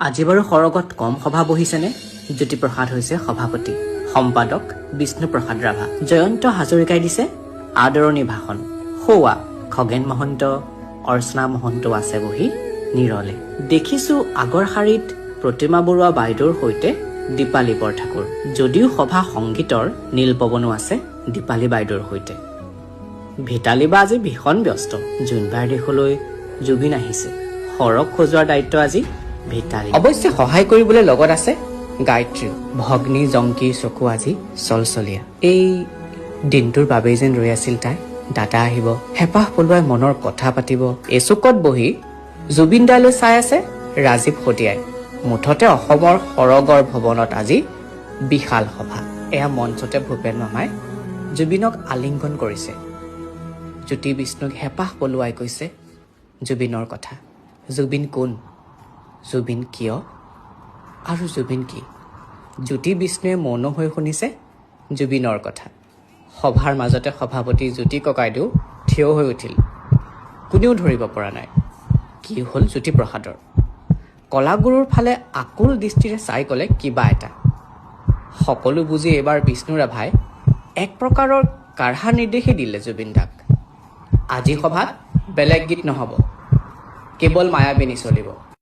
আজি বাৰু সৰগত কম সভা বহিছেনে? জ্যোতিপ্ৰসাদ হৈছে সভাপতি, সম্পাদক বিষ্ণুপ্ৰসাদ ৰাভা। জয়ন্ত হাজৰিকাই দিছে আদৰণি ভাষণ। সৌৱা খগেন মহন্ত, অৰ্চনা মহন্তও আছে বহি নিৰলে। দেখিছো আগৰ শাৰীত প্ৰতিমা বৰুৱা বাইদেউৰ সৈতে দীপালী বৰঠাকুৰ। যদিও সভা সংগীতৰ নীলপৱনো আছে দীপালী বাইদেউৰ সৈতে। ভিতালী বা আজি ভীষণ ব্যস্ত। জোনবাৰ দেশলৈ জুবিন আহিছে, সৰগ সজোৱাৰ দায়িত্ব আজি ভিতালী। অৱশ্যে সহায় কৰিবলৈ লগত আছে গায়ত্ৰীও। ভগ্নী জংকীৰ চকু আজি চলচলীয়া। এই দিনটোৰ বাবেই যেন ৰৈ আছিল তাই। দাদা আহিব, হেঁপাহ পলোৱাই মনৰ কথা পাতিব। এচুকত বহি জুবিন দালৈ চাই আছে ৰাজীৱ সতীয়াই। মুঠতে অসমৰ সৰগৰ ভৱনত আজি বিশাল সভা। এয়া মঞ্চতে ভূপেন মামাই জুবিনক আলিংগন কৰিছে। জ্যোতি বিষ্ণুক হেঁপাহ পলোৱাই কৈছে জুবিনৰ কথা। জুবিন কোন, জুবিন কিয় আৰু জুবিন কি? জ্যোতি বিষ্ণুৱে মৌন হৈ শুনিছে জুবিনৰ কথা। সভাৰ মাজতে সভাপতি জ্যোতি ককাইদেউ থিয় হৈ উঠিল। কোনেও ধৰিব পৰা নাই কি হ'ল জ্যোতিপ্ৰসাদৰ। কলাগুৰুৰ ফালে আকুল দৃষ্টিৰে চাই ক'লে কিবা এটা। সকলো বুজি এইবাৰ বিষ্ণু ৰাভাই এক প্ৰকাৰৰ কাঢ়া নিৰ্দেশে দিলে জুবিন দাক। আজি সভাত বেলেগ গীত নহ'ব, কেৱল মায়াবিনী চলিব।